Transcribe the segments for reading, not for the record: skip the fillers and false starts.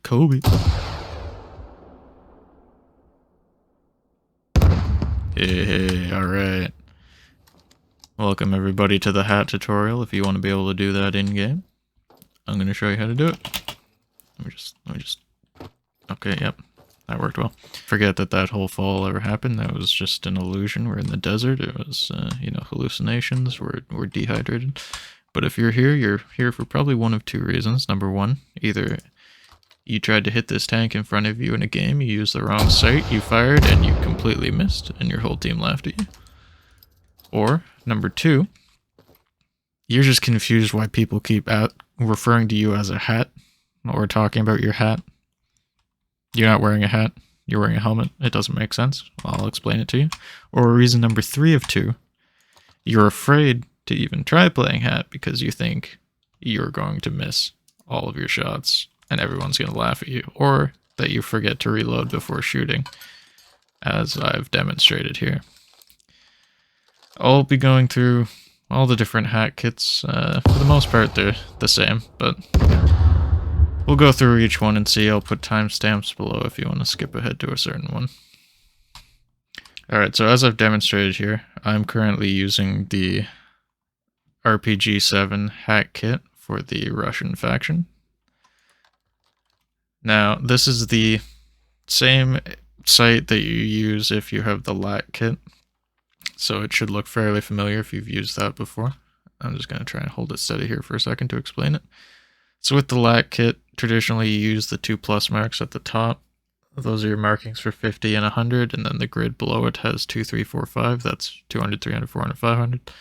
Kobe. Hey, alright. Welcome everybody to the hat tutorial. If you want to be able to do that in-game, I'm going to show you how to do it. Let me just... Okay, yep. That worked well. Forget that whole fall ever happened. That was just an illusion. We're in the desert. It was, you know, hallucinations. We're dehydrated. But if you're here for probably one of two reasons. Number one, either you tried to hit this tank in front of you in a game, you used the wrong sight, you fired, and you completely missed, and your whole team laughed at you. Or, number two, you're just confused why people keep referring to you as a hat, or talking about your hat. You're not wearing a hat, you're wearing a helmet. It doesn't make sense. I'll explain it to you. Or reason number three of two, you're afraid to even try playing hat because you think you're going to miss all of your shots and everyone's going to laugh at you, or that you forget to reload before shooting, as I've demonstrated here. I'll be going through all the different hat kits. For the most part, they're the same, but we'll go through each one and see. I'll put timestamps below if you want to skip ahead to a certain one. Alright, so as I've demonstrated here, I'm currently using the RPG7 hat kit for the Russian faction. Now, this is the same sight that you use if you have the LAT kit, so it should look fairly familiar if you've used that before. I'm just going to try and hold it steady here for a second to explain it. So with the LAT kit, traditionally you use the 2+ marks at the top. Those are your markings for 50 and 100, and then the grid below it has 2, 3, 4, 5. That's 200, 300, 400, 500.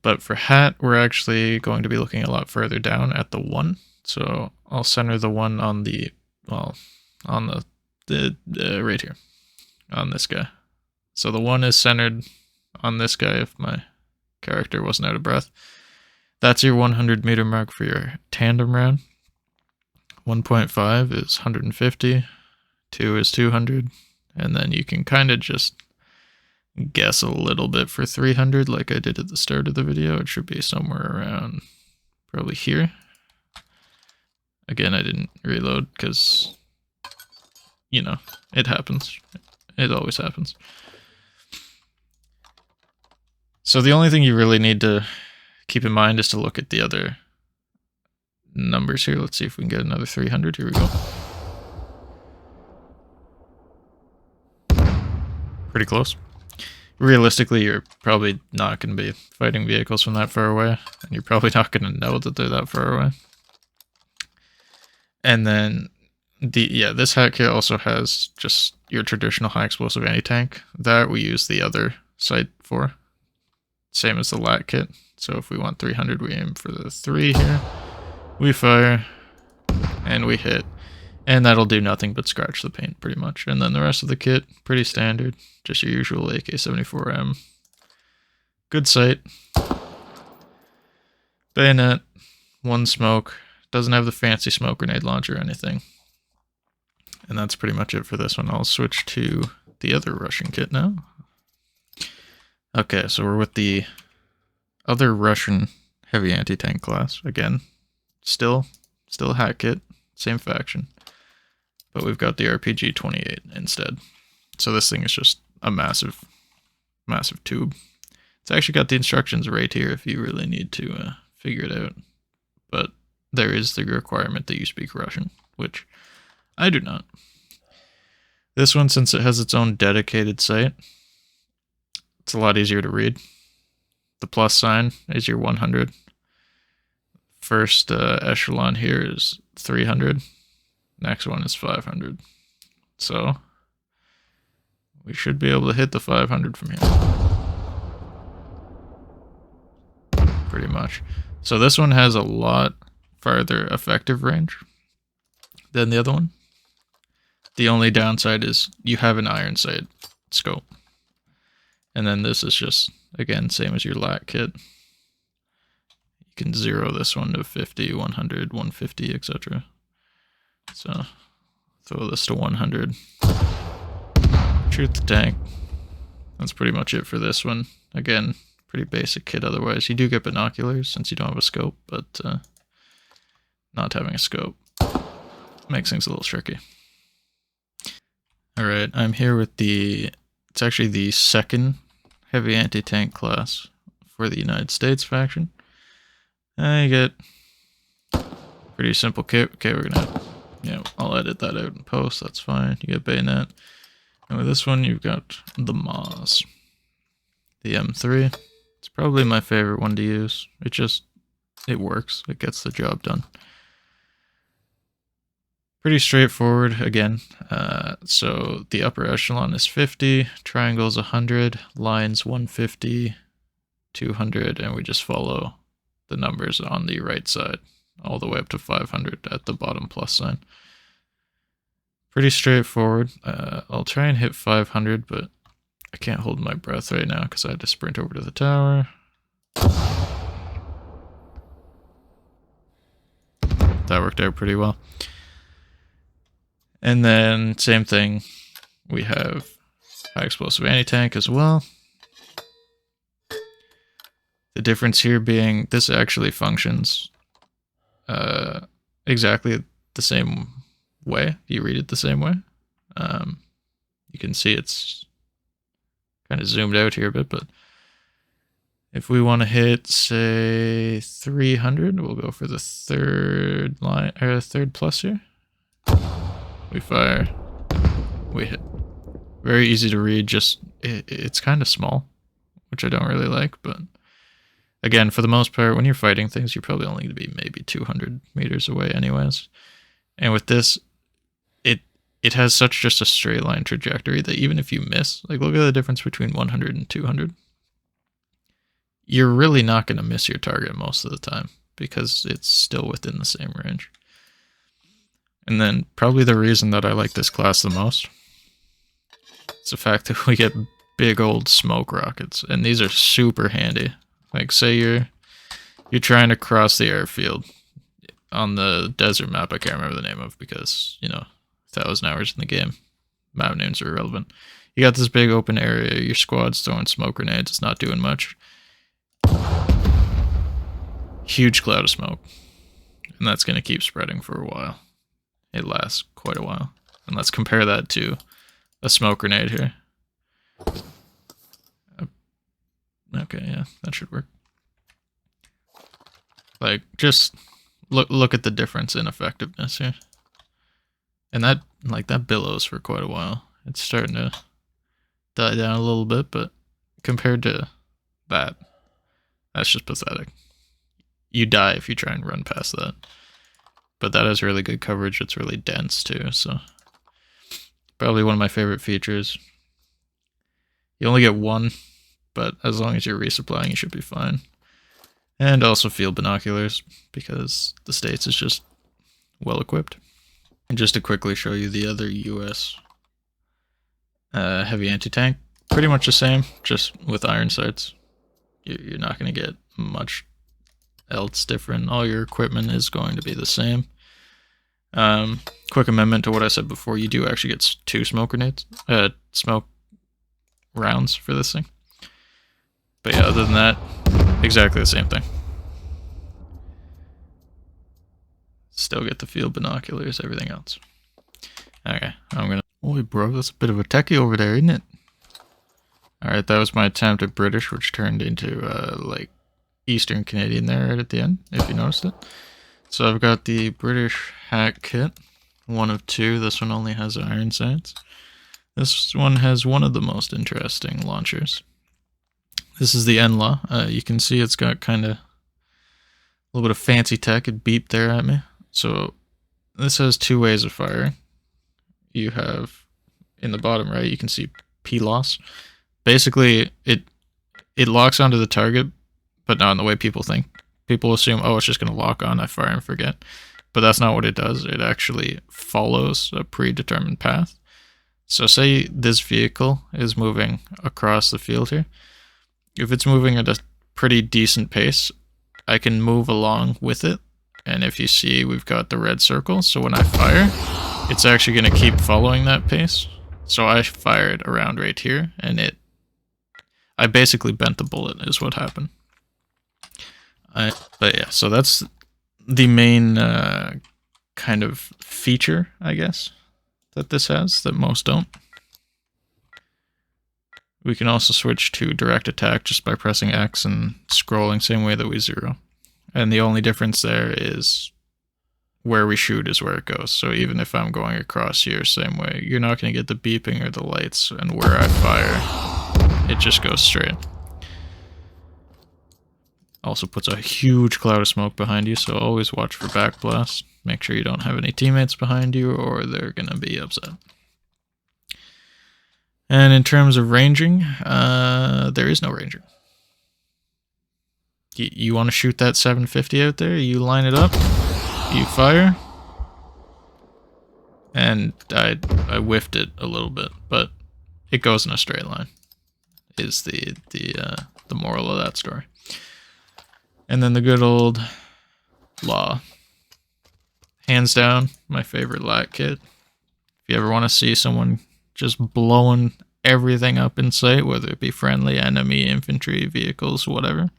But for hat, we're actually going to be looking a lot further down at the 1. So I'll center the 1 on the, well, on the right here, on this guy. So the 1 is centered on this guy if my character wasn't out of breath. That's your 100 meter mark for your tandem round. 1.5 is 150, 2 is 200, and then you can kind of just guess a little bit for 300 like I did at the start of the video. It should be somewhere around probably here. Again, I didn't reload because, you know, it happens. It always happens. So the only thing you really need to keep in mind is to look at the other numbers here. Let's see if we can get another 300. Here we go. Pretty close. Realistically, you're probably not going to be fighting vehicles from that far away, and you're probably not going to know that they're that far away. And then, this hat kit also has just your traditional high explosive anti-tank. That we use the other sight for. Same as the LAT kit. So if we want 300, we aim for the 3 here. We fire, and we hit. And that'll do nothing but scratch the paint, pretty much. And then the rest of the kit, pretty standard. Just your usual AK-74M. Good sight. Bayonet. 1 smoke. Doesn't have the fancy smoke grenade launcher or anything. And that's pretty much it for this one. I'll switch to the other Russian kit now. Okay, so we're with the other Russian heavy anti-tank class. Again, still a hat kit, same faction. But we've got the RPG29 instead. So this thing is just a massive tube. It's actually got the instructions right here if you really need to figure it out. But there is the requirement that you speak Russian, which I do not. This one, since it has its own dedicated sight, it's a lot easier to read. The plus sign is your 100. First echelon here is 300. Next one is 500. So we should be able to hit the 500 from here. Pretty much. So this one has a lot farther effective range than the other one. The only downside is you have an iron sight scope. And then this is just, again, same as your LAT kit. You can zero this one to 50, 100, 150, etc. So throw this to 100. Shoot the tank. That's pretty much it for this one. Again, pretty basic kit otherwise. You do get binoculars since you don't have a scope, but not having a scope makes things a little tricky. Alright, I'm here with it's actually the second heavy anti-tank class for the United States faction. You get pretty simple kit. Okay, we're gonna, I'll edit that out in post, that's fine. You get bayonet. And with this one, you've got the MAAWS. The M3. It's probably my favorite one to use. It works. It gets the job done. Pretty straightforward, again. So the upper echelon is 50, triangles 100, lines 150, 200, and we just follow the numbers on the right side, all the way up to 500 at the bottom plus sign. Pretty straightforward. I'll try and hit 500, but I can't hold my breath right now because I had to sprint over to the tower. That worked out pretty well. And then, same thing, we have high explosive anti-tank as well. The difference here being this actually functions exactly the same way. You read it the same way. You can see it's kind of zoomed out here a bit, but if we want to hit, say, 300, we'll go for the third line, or third plus here. We fire, we hit. Very easy to read, just, it's kind of small, which I don't really like, but again, for the most part, when you're fighting things, you're probably only going to be maybe 200 meters away anyways. And with this, it has such just a straight line trajectory that even if you miss, like look at the difference between 100 and 200, you're really not going to miss your target most of the time because it's still within the same range. And then probably the reason that I like this class the most is the fact that we get big old smoke rockets, and these are super handy. Like say you're trying to cross the airfield on the desert map, I can't remember the name of because, 1,000 hours in the game. Map names are irrelevant. You got this big open area, your squad's throwing smoke grenades, it's not doing much. Huge cloud of smoke. And that's going to keep spreading for a while. It lasts quite a while. And let's compare that to a smoke grenade here. Okay, yeah, that should work. Like, just look at the difference in effectiveness here. And that billows for quite a while. It's starting to die down a little bit, but compared to that, that's just pathetic. You die if you try and run past that. But that has really good coverage. It's really dense too, so probably one of my favorite features. You only get one, but as long as you're resupplying, you should be fine. And also field binoculars, because the States is just well equipped. And just to quickly show you the other US heavy anti-tank, pretty much the same, just with iron sights. You're not going to get much else different. All your equipment is going to be the same. Quick amendment to what I said before, you do actually get 2 smoke grenades, smoke rounds for this thing. But yeah, other than that, exactly the same thing. Still get the field binoculars, everything else. Okay, I'm gonna... Holy bro, that's a bit of a techie over there, isn't it? Alright, that was my attempt at British, which turned into, like, Eastern Canadian there right at the end, if you noticed it. So I've got the British hat kit, one of 2. This one only has iron sights. This one has one of the most interesting launchers. This is the NLAW. You can see it's got kind of a little bit of fancy tech. It beeped there at me. So this has 2 ways of firing. You have, in the bottom right, you can see P-loss. Basically, it locks onto the target, but not in the way people think. People assume, oh, it's just going to lock on, I fire and forget. But that's not what it does. It actually follows a predetermined path. So say this vehicle is moving across the field here. If it's moving at a pretty decent pace, I can move along with it. And if you see, we've got the red circle. So when I fire, it's actually going to keep following that pace. So I fired around right here, and I basically bent the bullet is what happened. But yeah, so that's the main kind of feature, I guess, that this has that most don't. We can also switch to direct attack just by pressing X and scrolling same way that we zero. And the only difference there is where we shoot is where it goes. So even if I'm going across here same way, you're not going to get the beeping or the lights, and where I fire, it just goes straight. Also puts a huge cloud of smoke behind you, so always watch for backblast. Make sure you don't have any teammates behind you or they're going to be upset. And in terms of ranging, there is no ranging. You want to shoot that 750 out there, you line it up, you fire, and I whiffed it a little bit, but it goes in a straight line, is the moral of that story. And then the good old LAW. Hands down, my favorite lat kit. If you ever want to see someone just blowing everything up in sight, whether it be friendly, enemy, infantry, vehicles, whatever,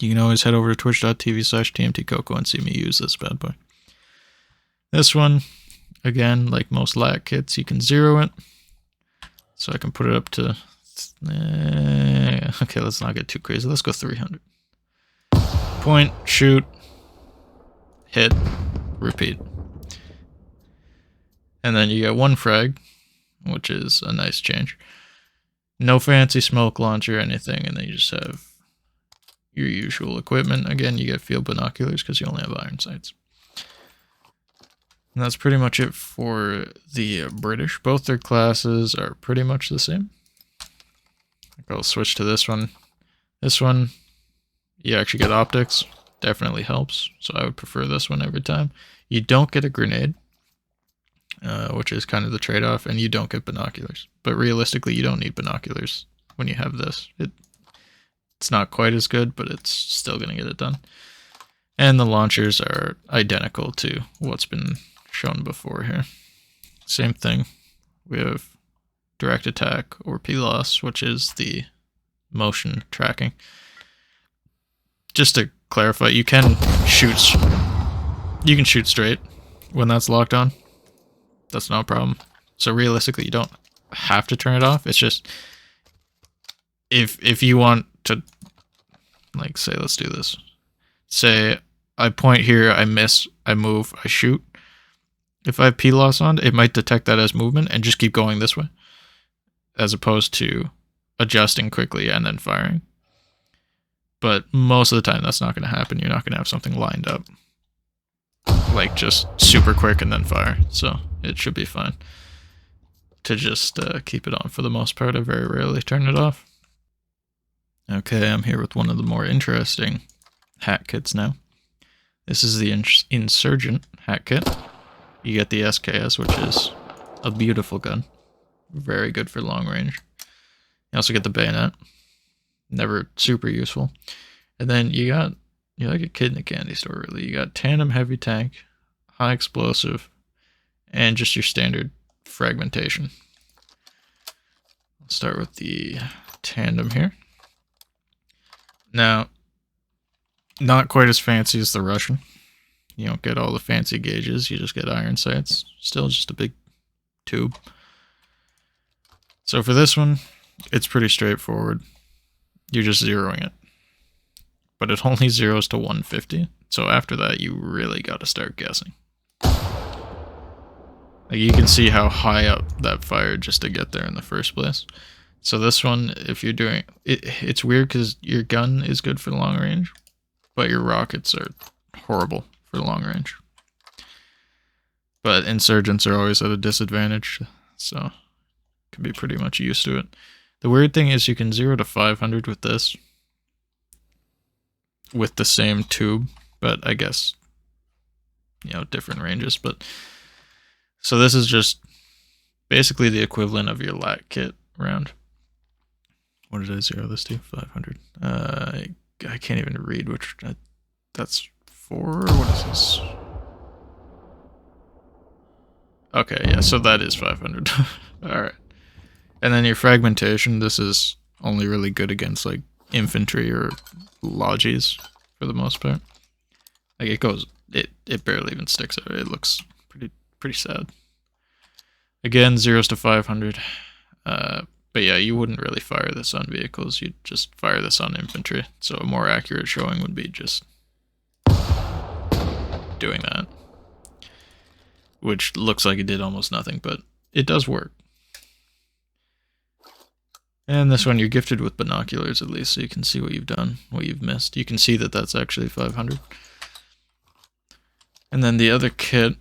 you can always head over to twitch.tv/TMTCoco and see me use this bad boy. This one, again, like most lat kits, you can zero it. So I can put it up to... okay, let's not get too crazy. Let's go 300. Point, shoot, hit, repeat. And then you get one frag, which is a nice change. No fancy smoke launcher or anything, and then you just have your usual equipment. Again, you get field binoculars because you only have iron sights. And that's pretty much it for the British. Both their classes are pretty much the same. I'll switch to this one. This one, you actually get optics. Definitely helps. So I would prefer this one every time. You don't get a grenade, which is kind of the trade-off, and you don't get binoculars. But realistically, you don't need binoculars when you have this. It's not quite as good, but it's still going to get it done. And the launchers are identical to what's been shown before here. Same thing. We have direct attack or PLOS, which is the motion tracking. Just to clarify, you can shoot straight when that's locked on. That's no problem. So realistically, you don't have to turn it off. It's just if you want to, like, say, let's do this. Say I point here, I miss, I move, I shoot. If I have PLOS on, it might detect that as movement and just keep going this way, as opposed to adjusting quickly and then firing. But most of the time, that's not going to happen. You're not going to have something lined up, like just super quick and then fire. So it should be fine to just keep it on for the most part. I very rarely turn it off. Okay, I'm here with one of the more interesting hat kits now. This is the Insurgent hat kit. You get the SKS, which is a beautiful gun. Very good for long range. You also get the bayonet. Never super useful. And then you're like a kid in a candy store, really. You got tandem heavy tank, high explosive, and just your standard fragmentation. I'll start with the tandem here. Now, not quite as fancy as the Russian. You don't get all the fancy gauges, you just get iron sights. Still just a big tube. So for this one, it's pretty straightforward. You're just zeroing it. But it only zeros to 150. So after that, you really got to start guessing. Like, you can see how high up that fired just to get there in the first place. So this one, if you're doing... It's weird because your gun is good for long range, but your rockets are horrible for long range. But Insurgents are always at a disadvantage, so can be pretty much used to it. The weird thing is you can 0 to 500 with this, with the same tube, but I guess, you know, different ranges. But so this is just basically the equivalent of your lat kit round. What did I 0 this to? 500. I can't even read which. That's 4. What is this? Okay, yeah, so that is 500. Alright. And then your fragmentation, this is only really good against like infantry or lodges for the most part. Like, it goes it barely even sticks out. It looks pretty sad. Again, 0s to 500. But yeah, you wouldn't really fire this on vehicles. You'd just fire this on infantry. So a more accurate showing would be just doing that, which looks like it did almost nothing, but it does work. And this one, you're gifted with binoculars at least, so you can see what you've done, what you've missed. You can see that that's actually 500. And then the other kit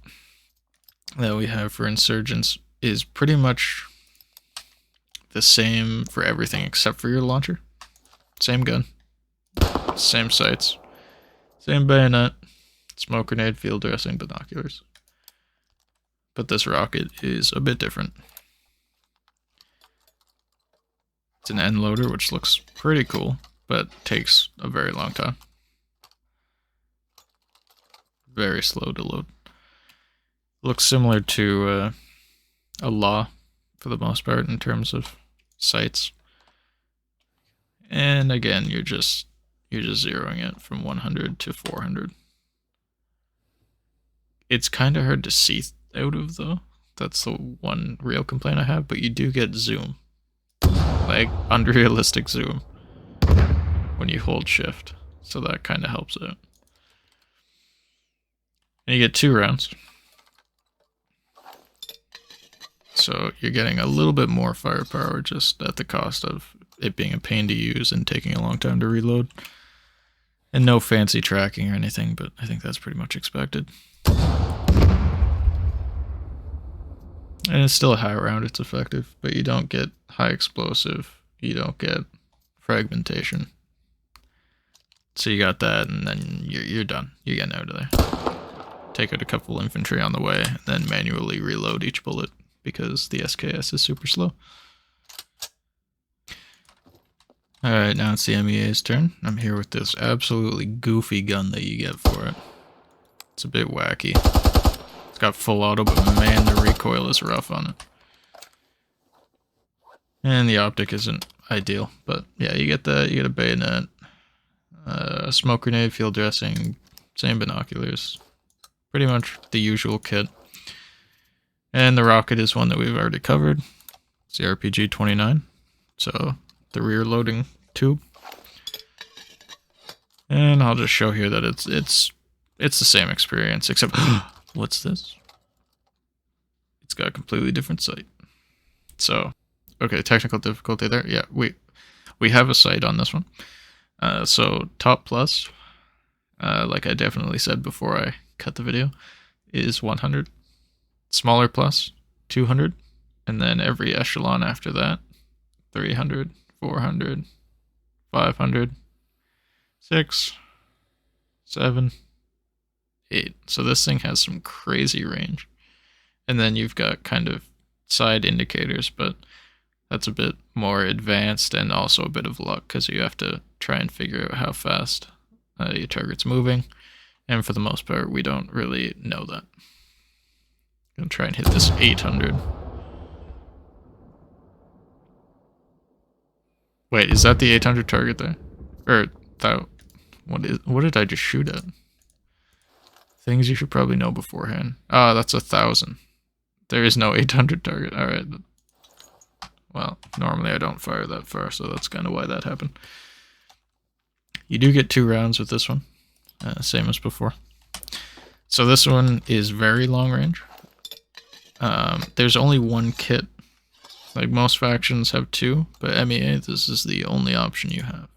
that we have for Insurgents is pretty much the same for everything except for your launcher. Same gun, same sights, same bayonet, smoke grenade, field dressing, binoculars. But this rocket is a bit different. It's an end loader, which looks pretty cool, but takes a very long time. Very slow to load. Looks similar to a LAW for the most part in terms of sights. And again, you're just zeroing it from 100 to 400. It's kind of hard to see out of though. That's the one real complaint I have, but you do get zoom. Like unrealistic zoom when you hold shift. So that kind of helps out. And you get 2 rounds. So you're getting a little bit more firepower just at the cost of it being a pain to use and taking a long time to reload. And no fancy tracking or anything, but I think that's pretty much expected. And it's still a high round, it's effective, but you don't get high explosive, you don't get fragmentation. So you got that, and then you're done. You're getting out of there. Take out a couple infantry on the way, and then manually reload each bullet, because the SKS is super slow. Alright, now it's the MEA's turn. I'm here with this absolutely goofy gun that you get for it. It's a bit wacky. It's got full auto, but man, the recoil is rough on it. And the optic isn't ideal, but yeah, you get a bayonet, a smoke grenade, field dressing, same binoculars. Pretty much the usual kit. And the rocket is one that we've already covered. It's the RPG29. So the rear loading tube. And I'll just show here that it's the same experience, except what's this? It's got a completely different sight. So, okay, technical difficulty there. Yeah, we have a sight on this one. So top plus, like I definitely said before I cut the video, is 100. Smaller plus, 200. And then every echelon after that, 300, 400, 500, 6, 7, 8. So this thing has some crazy range. And then you've got kind of side indicators, but that's a bit more advanced and also a bit of luck because you have to try and figure out how fast your target's moving. And for the most part, we don't really know that. I'm going to try and hit this 800. Wait, is that the 800 target there? Or that? What did I just shoot at? Things you should probably know beforehand. Ah, that's 1,000. There is no 800 target. Alright. Well, normally I don't fire that far, so that's kind of why that happened. You do get 2 rounds with this one. Same as before. So this one is very long range. There's only 1 kit. Like most factions have 2, but MEA, this is the only option you have.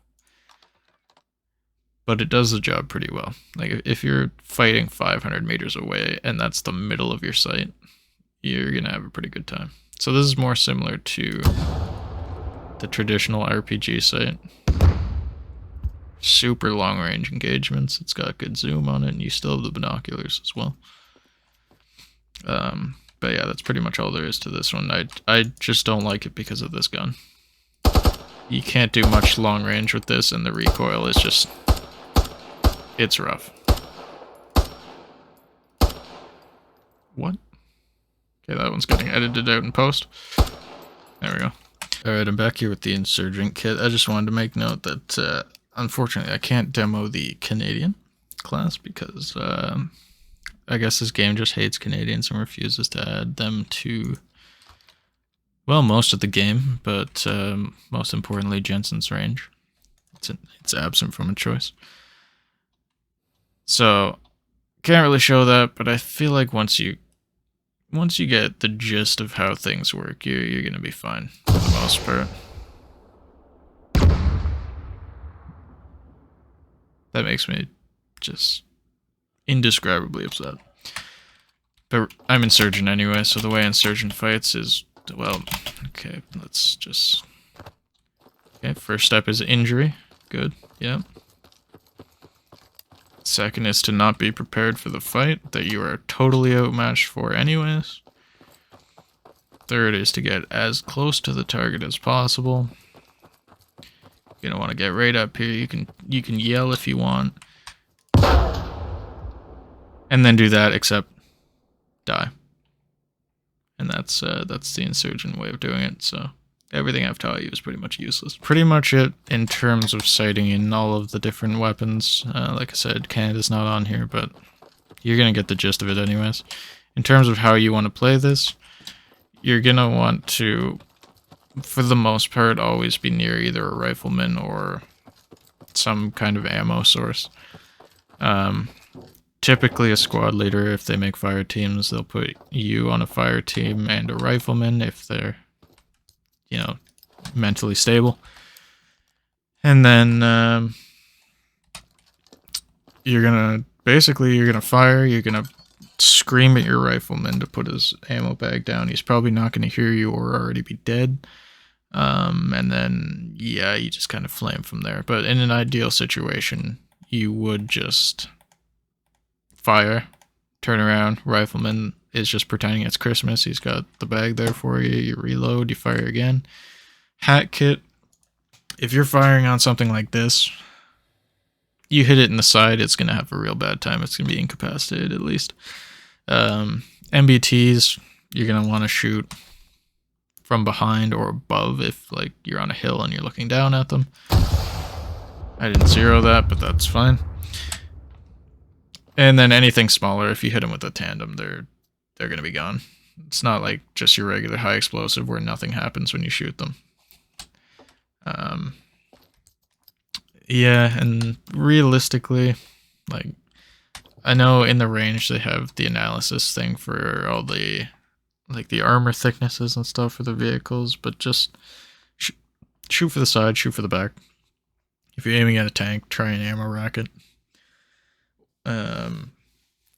But it does the job pretty well. Like if you're fighting 500 meters away and that's the middle of your sight, you're gonna have a pretty good time. So this is more similar to the traditional RPG sight. Super long range engagements. It's got good zoom on it, and you still have the binoculars as well. But yeah, that's pretty much all there is to this one. I just don't like it because of this gun. You can't do much long range with this, and the recoil is just... it's rough. What? Okay, that one's getting edited out in post. There we go. Alright, I'm back here with the Insurgent kit. I just wanted to make note that, unfortunately, I can't demo the Canadian class because I guess this game just hates Canadians and refuses to add them to, well, most of the game, but most importantly, Jensen's range. It's absent from a choice. So, can't really show that, but I feel like once you get the gist of how things work, you're gonna be fine for the most part. That makes me just indescribably upset. But I'm Insurgent anyway, so the way Insurgent fights is, well, okay, let's just... Okay, first step is injury. Good, yeah. Second is to not be prepared for the fight that you are totally outmatched for anyways. Third is to get as close to the target as possible. You're gonna want to get right up here. You can yell if you want. And then do that, except die. And that's the Insurgent way of doing it, so everything I've taught you is pretty much useless. Pretty much it in terms of sighting in all of the different weapons. Like I said, Canada's not on here, but you're gonna get the gist of it anyways. In terms of how you want to play this, you're gonna want to, for the most part, always be near either a rifleman or some kind of ammo source. Typically a squad leader, if they make fire teams, they'll put you on a fire team and a rifleman if they're, you know, mentally stable. And then you're gonna fire, you're gonna scream at your rifleman to put his ammo bag down. He's probably not gonna hear you or already be dead. And then, yeah, you just kind of flame from there. But in an ideal situation, you would just fire, turn around, rifleman is just pretending it's Christmas. He's got the bag there for you. You reload, you fire again. Hat kit, if you're firing on something like this, you hit it in the side, it's going to have a real bad time. It's going to be incapacitated at least. MBTs, you're going to want to shoot from behind or above if like you're on a hill and you're looking down at them. I didn't zero that, but that's fine. And then anything smaller, if you hit them with a tandem, they're going to be gone. It's not like just your regular high explosive where nothing happens when you shoot them. Yeah, and realistically, like, I know in the range they have the analysis thing for all the, like, the armor thicknesses and stuff for the vehicles, but just shoot for the side, shoot for the back. If you're aiming at a tank, try an ammo racket.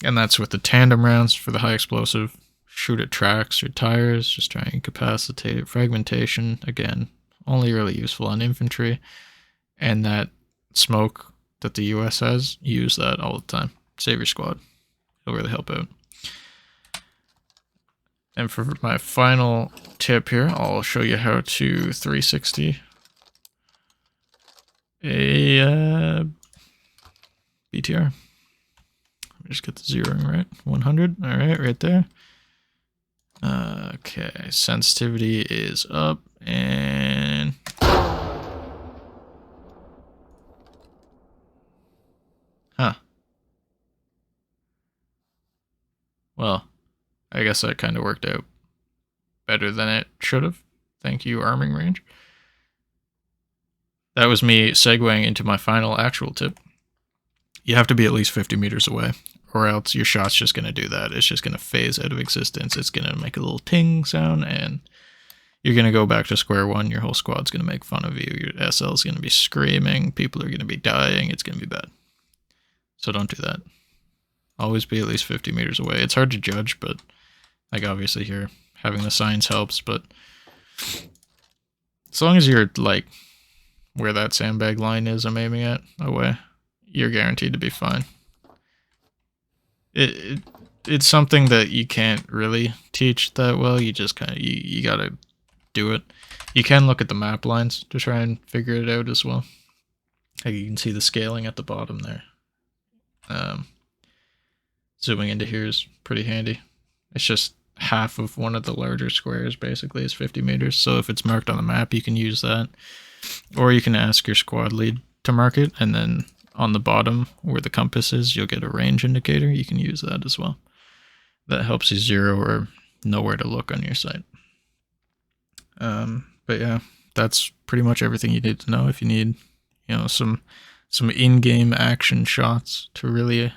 And that's with the tandem rounds for the high explosive. Shoot at tracks or tires, just try and incapacitate it. Fragmentation, again, only really useful on infantry. And that smoke that the US has, use that all the time. Save your squad. It'll really help out. And for my final tip here, I'll show you how to 360 a BTR. Just get the zeroing right. 100. All right, right there. Okay, sensitivity is up and well, I guess that kind of worked out better than it should have. Thank you, arming range. That was me segueing into my final actual tip. You have to be at least 50 meters away, or else your shot's just going to do that. It's just going to phase out of existence. It's going to make a little ting sound, and you're going to go back to square one. Your whole squad's going to make fun of you. Your SL's going to be screaming. People are going to be dying. It's going to be bad. So don't do that. Always be at least 50 meters away. It's hard to judge, but like obviously here, having the signs helps, but as long as you're like where that sandbag line is I'm aiming at away, you're guaranteed to be fine. It's something that you can't really teach that well. You just kind of, you gotta do it. You can look at the map lines to try and figure it out as well. Like you can see the scaling at the bottom there. Zooming into here is pretty handy. It's just half of one of the larger squares basically is 50 meters. So if it's marked on the map, you can use that. Or you can ask your squad lead to mark it, and then on the bottom where the compass is, you'll get a range indicator. You can use that as well. That helps you zero or know where to look on your site. But yeah, that's pretty much everything you need to know. If you need, you know, some in-game action shots to really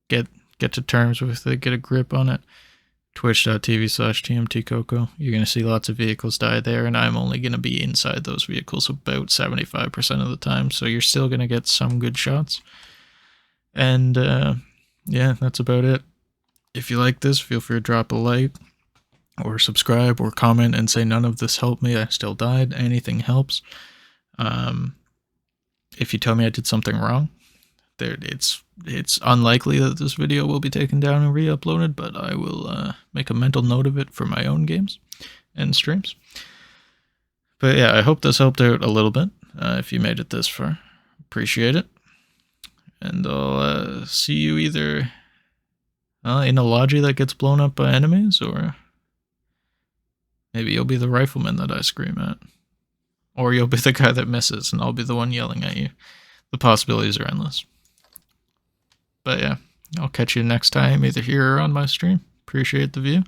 get to terms with it, get a grip on it, twitch.tv/tmtcoco. You're going to see lots of vehicles die there, and I'm only going to be inside those vehicles about 75% of the time, so you're still going to get some good shots. And yeah, that's about it. If you like this, feel free to drop a like or subscribe or comment and say none of this helped me, I still died. Anything helps. If you tell me I did something wrong, it's unlikely that this video will be taken down and re-uploaded, but I will make a mental note of it for my own games and streams. But yeah, I hope this helped out a little bit. If you made it this far, appreciate it. And I'll see you either in a lodgy that gets blown up by enemies, or maybe you'll be the rifleman that I scream at. Or you'll be the guy that misses and I'll be the one yelling at you. The possibilities are endless. But yeah, I'll catch you next time, either here or on my stream. Appreciate the view.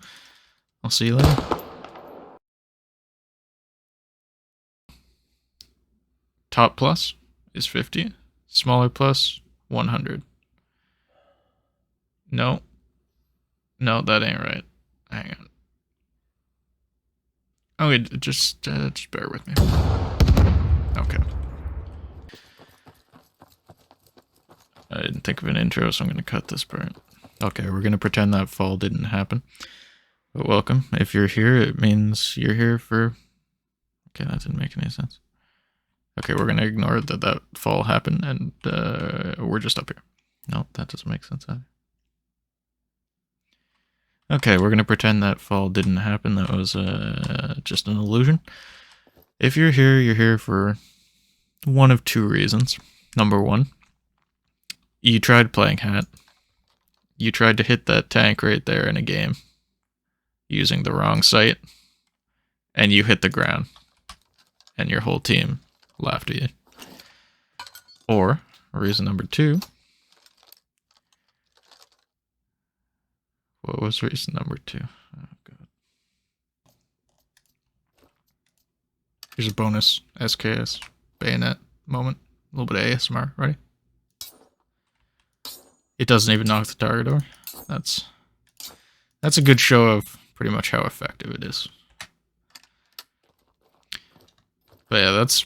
I'll see you later. Top plus is 50. Smaller plus, 100. No. No, that ain't right. Hang on. Okay, just bear with me. Okay. I didn't think of an intro, so I'm going to cut this part. Okay, we're going to pretend that fall didn't happen. But welcome. If you're here, it means you're here for... Okay, that didn't make any sense. Okay, we're going to ignore that fall happened, and we're just up here. No, that doesn't make sense either. Okay, we're going to pretend that fall didn't happen. That was just an illusion. If you're here for one of two reasons. Number one, you tried playing HAT. You tried to hit that tank right there in a game using the wrong sight, and you hit the ground, and your whole team laughed at you. Or, reason number two, what was reason number two? Oh, God. Here's a bonus SKS bayonet moment. A little bit of ASMR. Ready? It doesn't even knock the target over. That's a good show of pretty much how effective it is. But yeah, that's